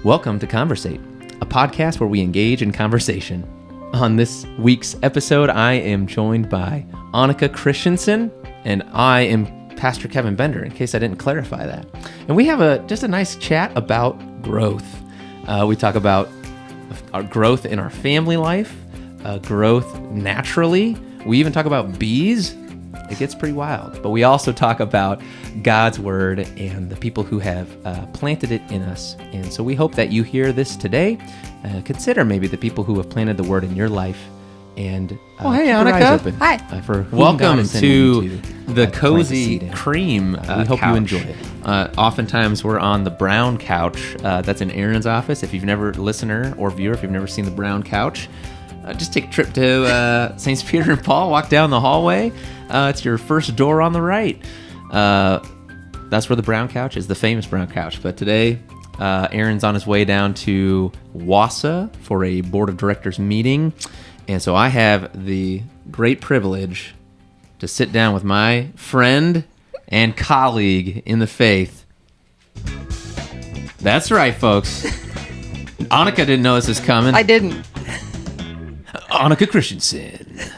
Welcome to Conversate, a podcast where we engage in conversation. On this week's episode, I am joined by Annika Chrestensen, and I am Pastor Kevin Bender, in case I didn't clarify that. And we have just a nice chat about growth. We talk about our growth in our family life, growth naturally. We even talk about bees. It gets pretty wild. But we also talk about God's word and the people who have planted it in us. And so we hope that you hear this today. Consider maybe the people who have planted the word in your life. And hey, keep your Annika. eyes open, Hi. For whom God Welcome is sending you to the plant cozy seed in. cream We hope couch. you enjoy it. Oftentimes we're on the brown couch. That's in Aaron's office. If you've never, listener or viewer, if you've never seen the brown couch, just take a trip to St. Peter and Paul, walk down the hallway. It's your first door on the right. That's where the brown couch is, the famous brown couch. But today, Aaron's on his way down to Wausau for a board of directors meeting. And so I have the great privilege to sit down with my friend and colleague in the faith. That's right, folks. Annika didn't know this was coming. I didn't. Annika Chrestensen.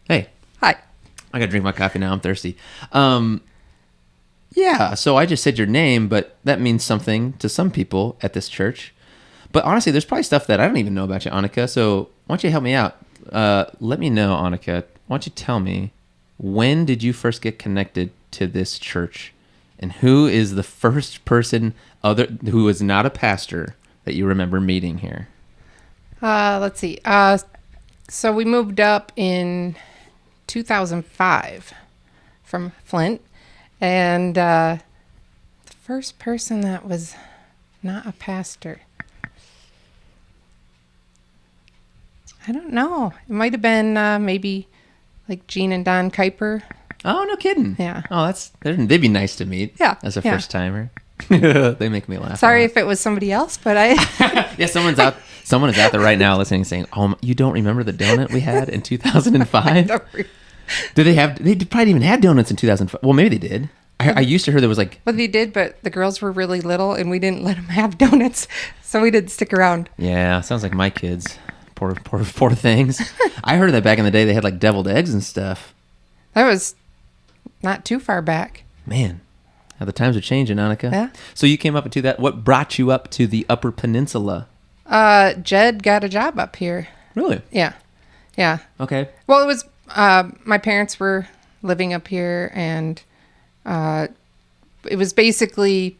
Hey, Hi. I gotta drink my coffee now. I'm thirsty. Yeah, so I just said your name, but that means something to some people at this church. But honestly, there's probably stuff that I don't even know about you, Annika. So why don't you help me out? Let me know, Annika. Why don't you tell me, when did you first get connected to this church? And who is the first person who is not a pastor that you remember meeting here? Let's see. So we moved up in 2005 from Flint. And the first person that was not a pastor, I don't know. It might have been maybe like Gene and Don Kuiper. Oh, no kidding. Yeah. Oh, they'd be nice to meet. Yeah, As a yeah. first timer. They make me laugh. Sorry a lot. if it was somebody else, but I... Yeah, someone is out there right now listening saying, "Oh, you don't remember the donut we had in 2005?" They probably didn't even have donuts in 2005. Well, maybe they did. I used to hear there was like... Well, they did, but the girls were really little, and we didn't let them have donuts, so we didn't stick around. Yeah, sounds like my kids. Poor things. I heard that back in the day they had like deviled eggs and stuff. That was not too far back. Man, how the times are changing, Annika. Yeah. So you came up to that. What brought you up to the Upper Peninsula? Jed got a job up here. Really? Yeah. Okay. Well, it was my parents were living up here, and it was basically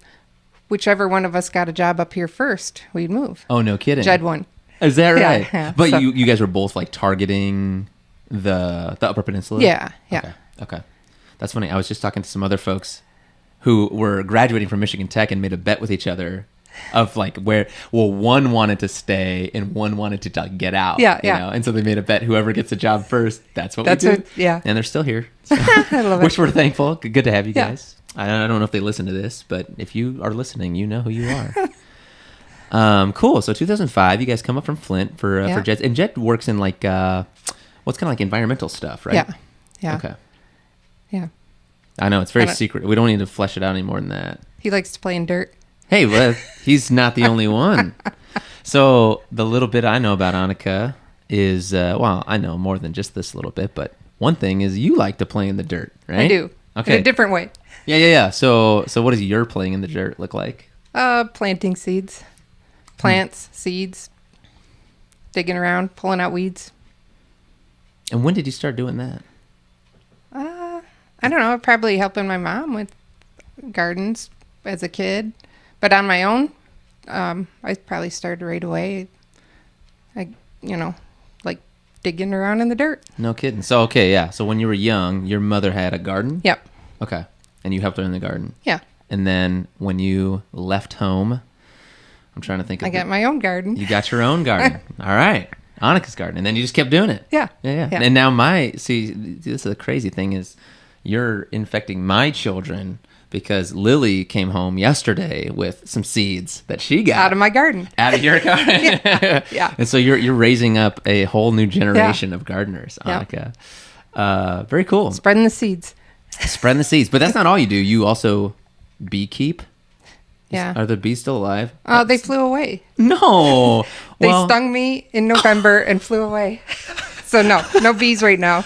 whichever one of us got a job up here first, we'd move. Oh, no kidding. Jed won. Is that Yeah, right? yeah. But So- you guys were both like targeting the Upper Peninsula? Yeah. Okay. That's funny. I was just talking to some other folks who were graduating from Michigan Tech and made a bet with each other of like one wanted to stay and one wanted to get out. Yeah. You know? And so they made a bet, whoever gets a job first, that's what we do. Yeah. And they're still here. So, I love it. which we're thankful. Good to have you Yeah. guys. I don't know if they listen to this, but if you are listening, you know who you are. Cool. So 2005, you guys come up from Flint for Jed. And Jed works in like, what's kind of like environmental stuff, right? Yeah. Okay. Yeah. I know, it's very secret. We don't need to flesh it out any more than that. He likes to play in dirt. Hey, well, he's not the only one. So the little bit I know about Annika is, I know more than just this little bit, but one thing is you like to play in the dirt, right? I do. Okay. In a different way. Yeah. So what does your playing in the dirt look like? Planting seeds. Plants, seeds. Digging around, pulling out weeds. And when did you start doing that? I don't know. Probably helping my mom with gardens as a kid. But on my own, I probably started right away. Like digging around in the dirt. No kidding. So, okay, yeah. So when you were young, your mother had a garden? Yep. Okay. And you helped her in the garden? Yeah. And then when you left home, I'm trying to think of I got my own garden. You got your own garden. All right. Annika's garden. And then you just kept doing it. Yeah. Yeah. And now this is the crazy thing is you're infecting my children because Lily came home yesterday with some seeds that she got. Out of my garden. Out of your garden. Yeah. And so you're raising up a whole new generation of gardeners, Yeah. Annika. Very cool. Spreading the seeds. Spreading the seeds. But that's not all you do. You also beekeep. Yeah. Are the bees still alive? Oh, they flew away. No. They Well, stung me in November and flew away. So no bees right now.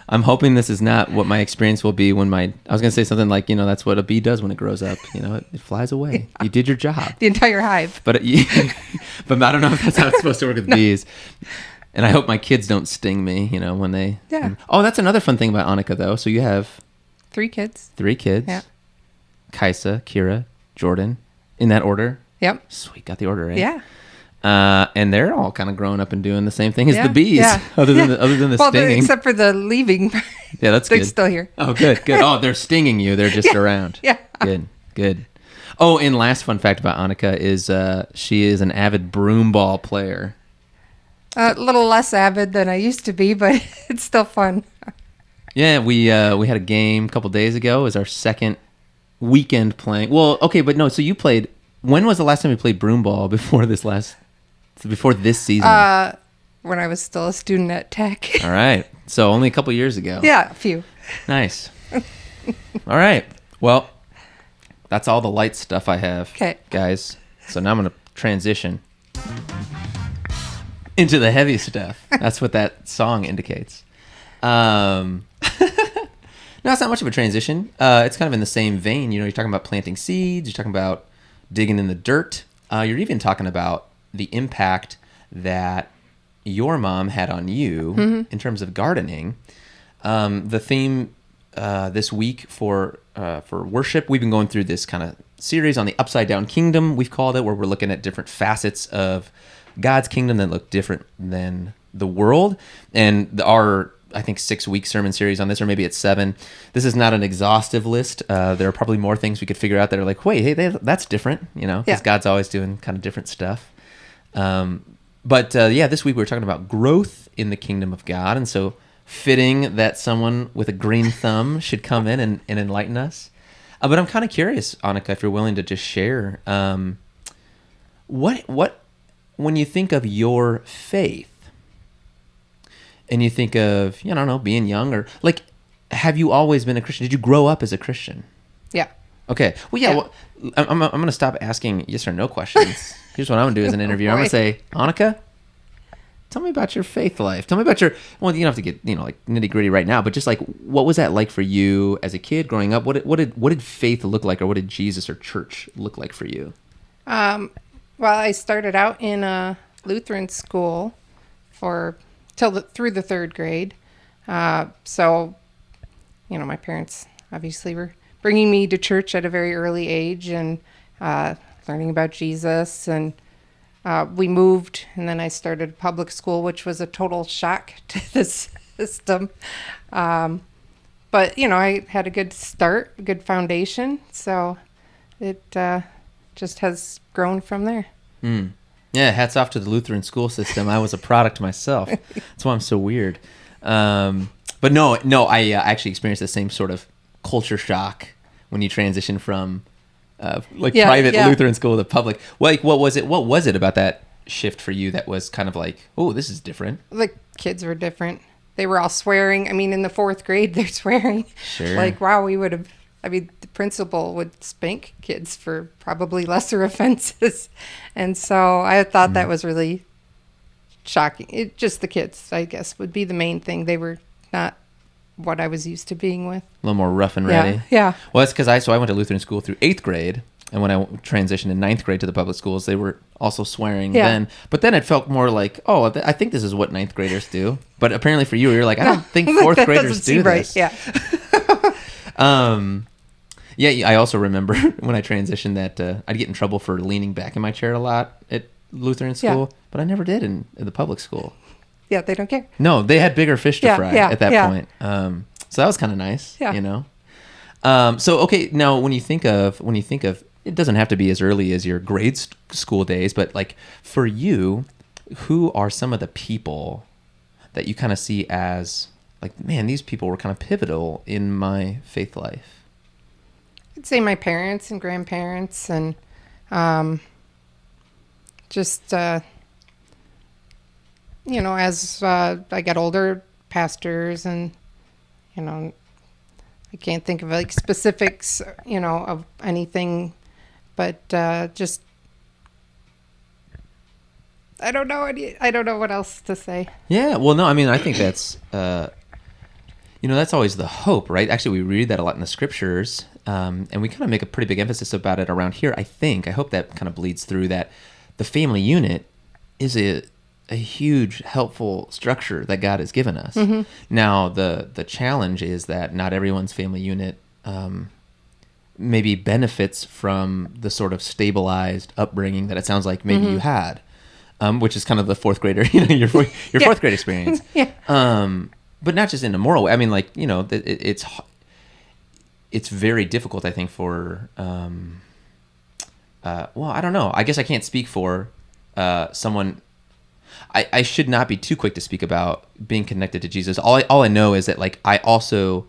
I'm hoping this is not what my experience will be when I was going to say something like, that's what a bee does when it grows up. It flies away. You did your job. The entire hive. But but I don't know if that's how it's supposed to work with bees. And I hope my kids don't sting me, when they... Yeah. Oh, that's another fun thing about Annika, though. So you have... 3 kids. 3 kids. Yeah. Kaisa, Kira, Jordan. In that order? Yep. Sweet. Got the order right. Yeah. And they're all kind of growing up and doing the same thing as the bees, Yeah. other than the stinging. Except for the leaving. Yeah, that's They're good. still here. Oh, good. Oh, they're stinging you. They're just around. Yeah. Good. Oh, and last fun fact about Annika is she is an avid broom ball player. A little less avid than I used to be, but it's still fun. Yeah, we had a game a couple days ago. It was our second weekend playing. Well, okay, but no. So you played. When was the last time you played broom ball before this season? When I was still a student at Tech. All right. So only a couple years ago. Yeah, a few. Nice. All right. Well, that's all the light stuff I have, guys. So now I'm going to transition into the heavy stuff. That's what that song indicates. No, it's not much of a transition. It's kind of in the same vein. You're talking about planting seeds. You're talking about digging in the dirt. You're even talking about the impact that your mom had on you in terms of gardening. The theme this week for worship, we've been going through this kind of series on the upside down kingdom, we've called it, where we're looking at different facets of God's kingdom that look different than the world. And our, I think, 6-week sermon series on this, or maybe it's 7. This is not an exhaustive list. There are probably more things we could figure out that are like, wait, hey, that's different, because God's always doing kind of different stuff. But this week we were talking about growth in the kingdom of God. And so fitting that someone with a green thumb should come in and enlighten us. But I'm kind of curious, Annika, if you're willing to just share, what when you think of your faith and you think of, I don't know, being young, or like, have you always been a Christian? Did you grow up as a Christian? Yeah. Okay. Well, yeah. Well, I'm going to stop asking yes or no questions. Here's what I'm going to do as an interviewer. I'm going to say, Annika, tell me about your faith life. Tell me about you don't have to get, like nitty gritty right now, but just like, what was that like for you as a kid growing up? What did faith look like, or what did Jesus or church look like for you? Well, I started out in a Lutheran school through the 3rd grade. So, my parents obviously were bringing me to church at a very early age and learning about Jesus. And we moved, and then I started public school, which was a total shock to the system. But, I had a good start, a good foundation. So it just has grown from there. Yeah, hats off to the Lutheran school system. I was a product myself. That's why I'm so weird. But no, I actually experienced the same sort of culture shock when you transition from private Lutheran school to public. Like, what was it about that shift for you that was kind of like, oh, this is different? The kids were different. They were all swearing. I mean, in the 4th grade, they're swearing. Sure. Like, wow, the principal would spank kids for probably lesser offenses. And so I thought that was really shocking. Just the kids, I guess, would be the main thing. They were not what I was used to being with. A little more rough and ready. Yeah. Well, that's because I went to Lutheran school through 8th grade. And when I transitioned in 9th grade to the public schools, they were also swearing then. But then it felt more like, I think this is what 9th graders do. But apparently for you, you're like, I don't think 4th graders do this. Right. Yeah. I also remember when I transitioned that I'd get in trouble for leaning back in my chair a lot at Lutheran school, but I never did in the public school. Yeah, they don't care. No, they had bigger fish to fry at that point. So that was kind of nice, So, okay, now when you think of, it doesn't have to be as early as your grade school days, but like for you, who are some of the people that you kind of see as like, man, these people were kind of pivotal in my faith life? I'd say my parents and grandparents and just, as I got older, pastors and, I can't think of like specifics, of anything but just I don't know what else to say. Yeah, well, no, I mean, I think that's, that's always the hope, right? Actually, we read that a lot in the scriptures, and we kind of make a pretty big emphasis about it around here, I think. I hope that kind of bleeds through that the family unit is a huge, helpful structure that God has given us. Mm-hmm. Now, the challenge is that not everyone's family unit maybe benefits from the sort of stabilized upbringing that it sounds like maybe you had. Which is kind of the fourth grader, your fourth grade experience. Yeah. But not just in a moral way. I mean, like, it's very difficult, I think, for, I don't know. I guess I can't speak for someone. I should not be too quick to speak about being connected to Jesus. All I know is that, like, I also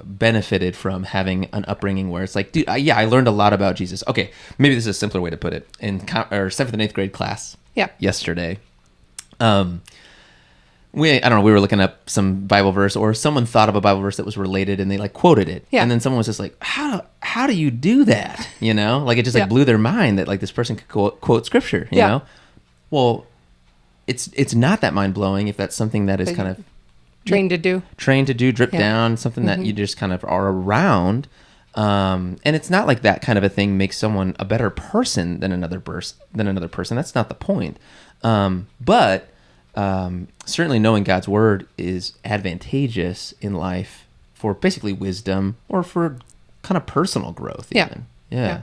benefited from having an upbringing where it's like, dude, I learned a lot about Jesus. Okay, maybe this is a simpler way to put it. In our 7th and 8th grade class yesterday, we were looking up some Bible verse, or someone thought of a Bible verse that was related, and they like quoted it. Yeah. And then someone was just like, how do you do that? Like it just like blew their mind that like this person could quote scripture, you know? Well, it's not that mind blowing if that's something that is kind of trained to do, drip down, something that you just kind of are around. And it's not like that kind of a thing makes someone a better person than another person. That's not the point. But certainly knowing God's word is advantageous in life for basically wisdom or for kind of personal growth even. Yeah.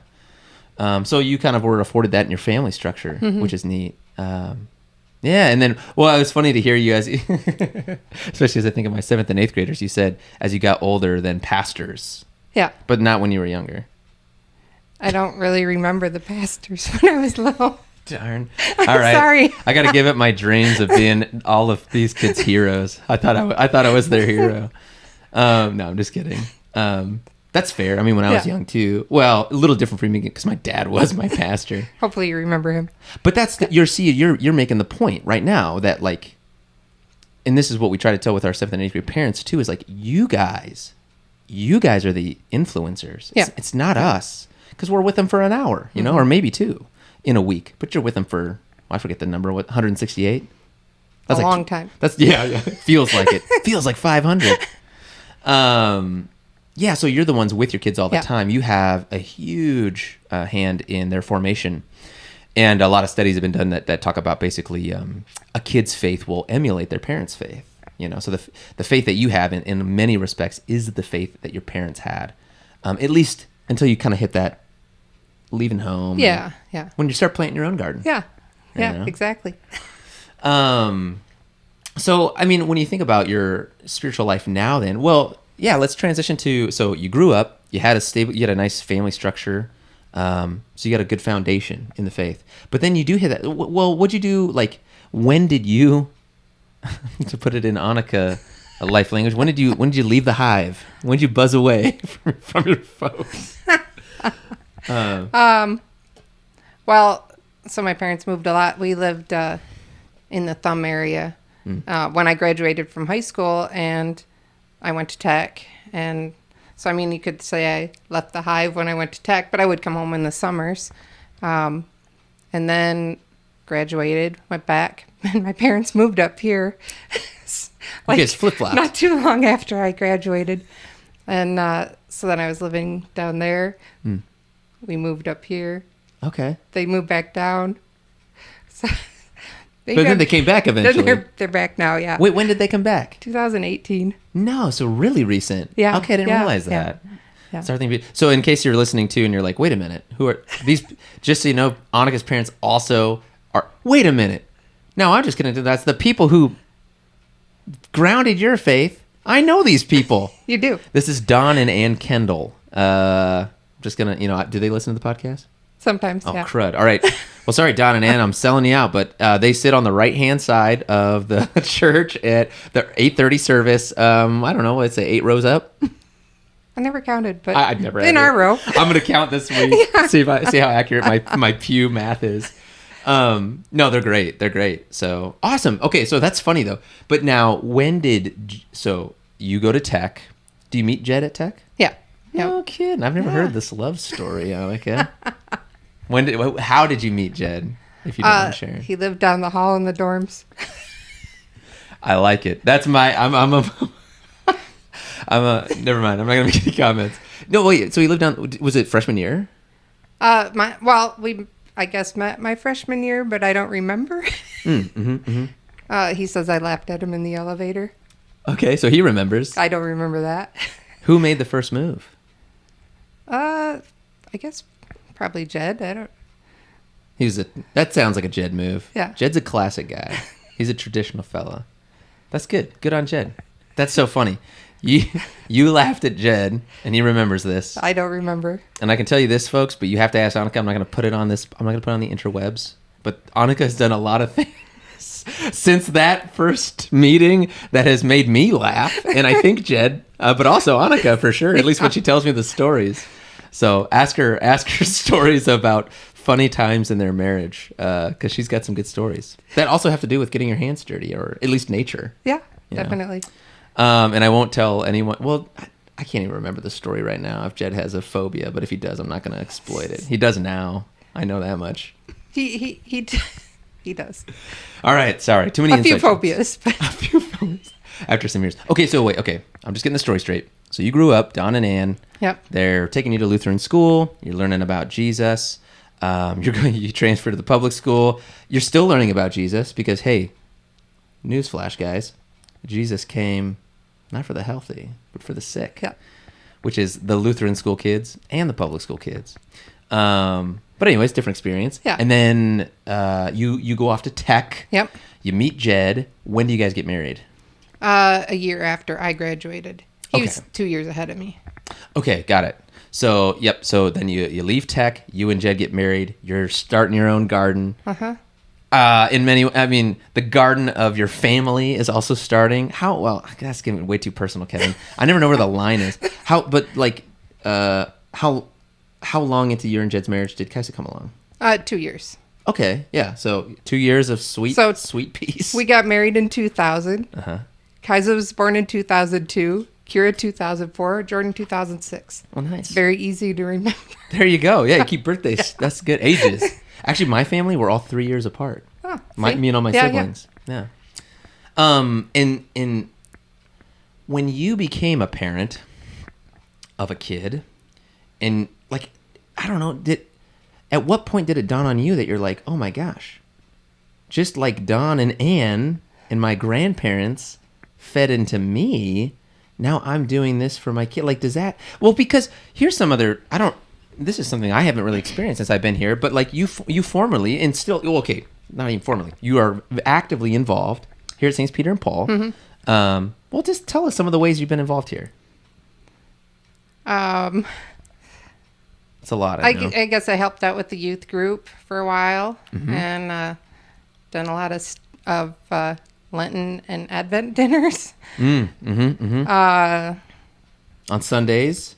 So you kind of were afforded that in your family structure, which is neat. Yeah, and then, it was funny to hear you as, especially as I think of my 7th and 8th graders, you said as you got older, then pastors. Yeah. But not when you were younger. I don't really remember the pastors when I was little. Darn. I'm all right. Sorry. I got to give up my dreams of being all of these kids' heroes. I thought I was their hero. No, I'm just kidding. That's fair. I mean, when I was young too. Well, a little different for me because my dad was my pastor. Hopefully, you remember him. But that's you're making the point right now that like, and this is what we try to tell with our 7th and 8th grade parents too. Is like you guys are the influencers. It's not us because we're with them for an hour, or maybe 2 in a week. But you're with them for I forget the number. 168. That's a long time. That's yeah. Feels like it. Feels like 500. Yeah, so you're the ones with your kids all the time. You have a huge hand in their formation. And a lot of studies have been done that talk about basically a kid's faith will emulate their parents' faith. So the faith that you have in many respects is the faith that your parents had, at least until you kind of hit that leaving home. Yeah. When you start planting your own garden. Yeah, exactly. So, I mean, when you think about your spiritual life now then, let's transition to, so you grew up, you had a nice family structure, so you got a good foundation in the faith. But then you do hit that, what'd you do, like, when did you, to put it in Annika life language, when did you leave the hive? When did you buzz away from your folks? So my parents moved a lot. We lived in the Thumb area when I graduated from high school, and I went to Tech. And so, I mean, you could say I left the hive when I went to Tech, but I would come home in the summers. And then graduated, went back, and my parents moved up here. Like, it's flip-flopped. Not too long after I graduated. And so then I was living down there. We moved up here. Okay. They moved back down. So then they came back eventually. They're back now, yeah. Wait, when did they come back? 2018. No, so really recent. Yeah. Okay, I didn't realize that. Yeah. So in case you're listening to and you're like, wait a minute, who are these? Just so you know, Annika's parents also are. Wait a minute. No, I'm just going to do that's the people who grounded your faith. I know these people. You do. This is Don and Ann Kendall. Just going to, do they listen to the podcast? Sometimes, yeah. Oh, crud. All right. Well, sorry, Don and Ann, I'm selling you out, but they sit on the right-hand side of the church at the 8:30 service. I don't know, let's say 8 rows up. I never counted, but I've never in our row. I'm going to count this week, see how accurate my pew math is. No, they're great. They're great. So, awesome. Okay, so that's funny, though. But now, so you go to Tech. Do you meet Jed at Tech? Yeah. No kidding. I've never heard this love story, Annika. How did you meet Jed? If you don't mind sharing. He lived down the hall in the dorms. I like it. That's my. Never mind. I'm not gonna make any comments. No, wait. So he lived down. Was it freshman year? I guess met my freshman year, but I don't remember. He says I laughed at him in the elevator. Okay, so he remembers. I don't remember that. Who made the first move? I guess probably Jed. I don't. That sounds like a Jed move. Yeah. Jed's a classic guy. He's a traditional fella. That's good. Good on Jed. That's so funny. You laughed at Jed, and he remembers this. I don't remember. And I can tell you this, folks, but you have to ask Annika. I'm not going to put it on this. I'm not going to put it on the interwebs. But Annika has done a lot of things since that first meeting that has made me laugh, and I think Jed, but also Annika for sure. At least when she tells me the stories. So ask her stories about funny times in their marriage, because she's got some good stories that also have to do with getting your hands dirty, or at least nature. Yeah, definitely. And I won't tell anyone. Well, I can't even remember the story right now if Jed has a phobia, but if he does, I'm not going to exploit it. He does now. I know that much. He does. All right, sorry. Too many A few inside jokes. phobias. A few phobias. After some years. Okay, so wait. Okay, I'm just getting the story straight. So you grew up, Don and Ann. Yep. They're taking you to Lutheran school. You're learning about Jesus. You transfer to the public school. You're still learning about Jesus because, hey, newsflash, guys, Jesus came not for the healthy, but for the sick. Yeah. Which is the Lutheran school kids and the public school kids. But anyways, different experience. Yeah. And then you go off to tech. Yep. You meet Jed. When do you guys get married? A year after I graduated. He Okay. was 2 years ahead of me. Okay, got it. So, yep. So then you leave tech. You and Jed get married. You're starting your own garden. In many, I mean, the garden of your family is also starting. That's getting way too personal, Kevin. I never know where the line is. How long into your and Jed's marriage did Kaisa come along? 2 years. Okay, yeah. So 2 years of sweet peace. We got married in 2000. Kaisa was born in 2002. Kira 2004. Jordan 2006. Oh, nice. It's very easy to remember. There you go. Yeah, you keep birthdays. That's good. Ages. Actually, my family, we're all 3 years apart. Oh, Me and all my siblings. Yeah. And when you became a parent of a kid, and like, I don't know, at what point did it dawn on you that you're like, oh my gosh, just like Don and Ann and my grandparents fed into me, now I'm doing this for my kid. Like, does that, well, because here's some other, this is something I haven't really experienced since I've been here, but like you formerly, and still, okay, not even formally, you are actively involved here at St. Peter and Paul. Well, just tell us some of the ways you've been involved here. It's a lot, I know. I guess I helped out with the youth group for a while, and done a lot of Lenten and Advent dinners. On Sundays?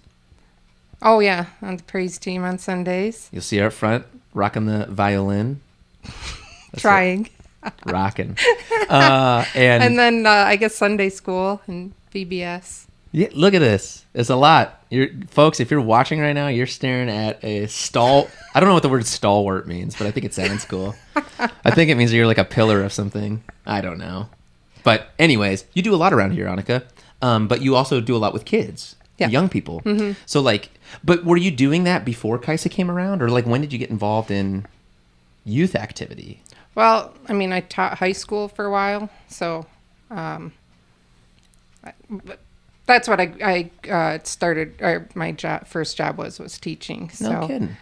Oh, yeah, on the praise team on Sundays. You'll see her up front, rocking the violin. Trying. Rocking. And then I guess Sunday school and VBS. Yeah, look at this. It's a lot. Folks, if you're watching right now, you're staring at a I don't know what the word stalwart means, but I think it sounds cool. I think it means you're like a pillar of something. I don't know. But anyways, you do a lot around here, Annika. But you also do a lot with kids, young people. So like, but were you doing that before Kaisa came around? Or like, when did you get involved in youth activity? Well, I mean, I taught high school for a while. So that's what I started, or my first job was teaching. So, no kidding.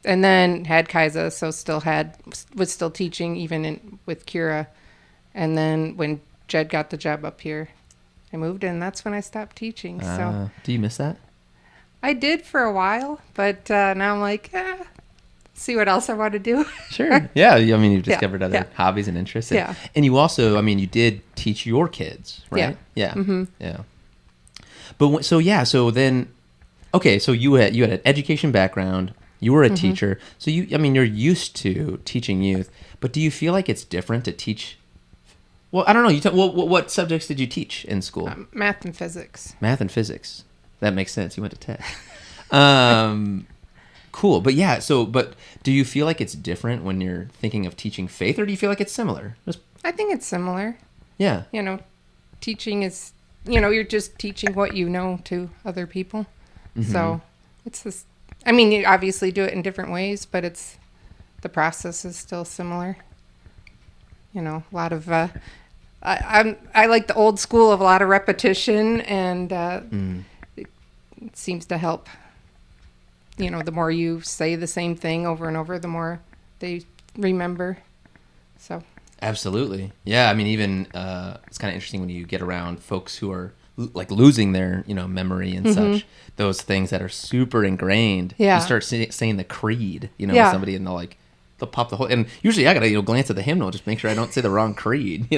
And then had Kaisa, so was still teaching even with Kira. And then when Jed got the job up here, I moved in. That's when I stopped teaching. So do you miss that? I did for a while, but now I'm like, see what else I want to do. Sure. Yeah. I mean, you've discovered other hobbies and interests. And you also, I mean, you did teach your kids, right? Yeah. Yeah. But so then, okay, so you had an education background. You were a teacher. So you're used to teaching youth, but do you feel like it's different to teach? Well, I don't know. What subjects did you teach in school? Math and physics. Math and physics. That makes sense. You went to Tech. Cool. But yeah, but do you feel like it's different when you're thinking of teaching faith, or do you feel like it's similar? I think it's similar. Yeah. Teaching is, you're just teaching what you know to other people. Mm-hmm. So it's this, you obviously do it in different ways, but the process is still similar. A lot of, I like the old school of a lot of repetition, and it seems to help. The more you say the same thing over and over, the more they remember. So. Absolutely. Yeah. Even it's kind of interesting when you get around folks who are like losing their, memory and such, those things that are super ingrained. Yeah. You start saying the creed, with somebody, and they'll pop the whole, and usually I got to, glance at the hymnal, just make sure I don't say the wrong creed,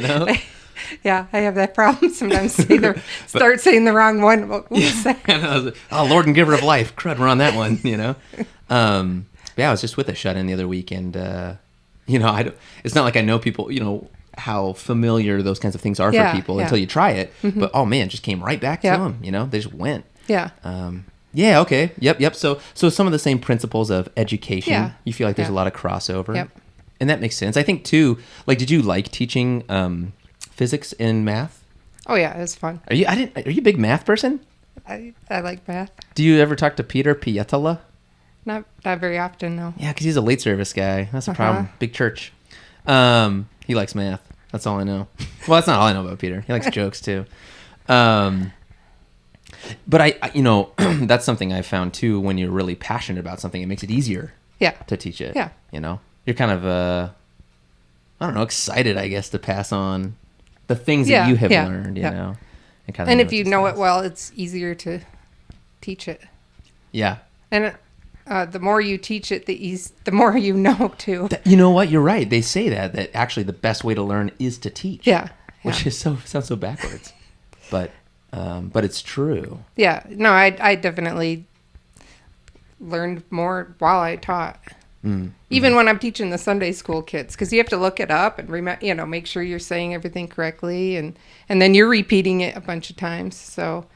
Yeah, I have that problem sometimes. Start saying the wrong one. Oh, Lord and Giver of Life. Crud, we're on that one, Yeah, I was just with a shut-in the other week, and, it's not like I know people, how familiar those kinds of things are for people until you try it. Mm-hmm. But, oh, man, just came right back to them, They just went. Yeah. Yeah, okay. Yep. So some of the same principles of education, you feel like there's a lot of crossover. Yep. And that makes sense. I think, too, did you like teaching physics and math? Oh yeah, it was fun. Are you a big math person? I like math. Do you ever talk to Peter Pietala? Not very often, no. Yeah, because he's a late service guy. That's a problem. Big church. He likes math. That's all I know. Well, that's not all I know about Peter. He likes jokes too. But I that's something I found too. When you're really passionate about something, it makes it easier. To teach it. Yeah. You're kind of I don't know, excited, I guess, to pass on the things that you have learned, know. And if you know it well, it's easier to teach it. Yeah. And the more you teach it, the more you know too. You know what? You're right. They say that actually the best way to learn is to teach. Yeah. Which is sounds so backwards, but it's true. Yeah. No, I definitely learned more while I taught. Even when I'm teaching the Sunday school kids, because you have to look it up and make sure you're saying everything correctly, and then you're repeating it a bunch of times, so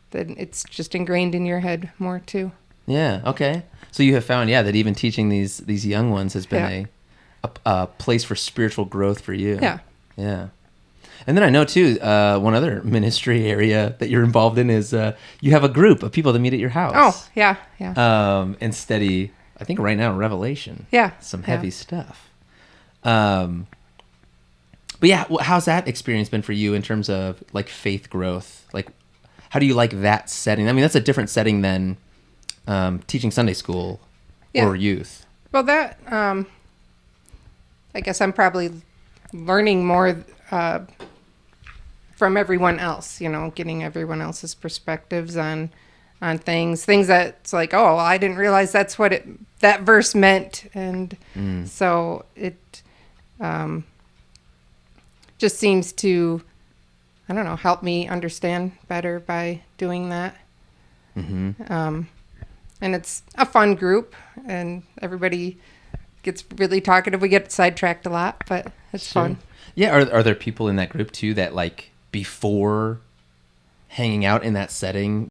then it's just ingrained in your head more too. Yeah. Okay. So you have found, that even teaching these young ones has been a place for spiritual growth for you. Yeah. Yeah. And then I know too, one other ministry area that you're involved in is you have a group of people that meet at your house. Oh, yeah. And study, I think right now, Revelation. Yeah. Some heavy stuff. But yeah, how's that experience been for you in terms of faith growth? How do you like that setting? That's a different setting than teaching Sunday school or youth. Well, that, I guess I'm probably learning more from everyone else, getting everyone else's perspectives on things that's like, oh, well, I didn't realize that's what that verse meant. And so it just seems to, I don't know, help me understand better by doing that. Mm-hmm. And it's a fun group, and everybody gets really talkative. We get sidetracked a lot, but it's fun. Yeah. Are there people in that group too that before hanging out in that setting,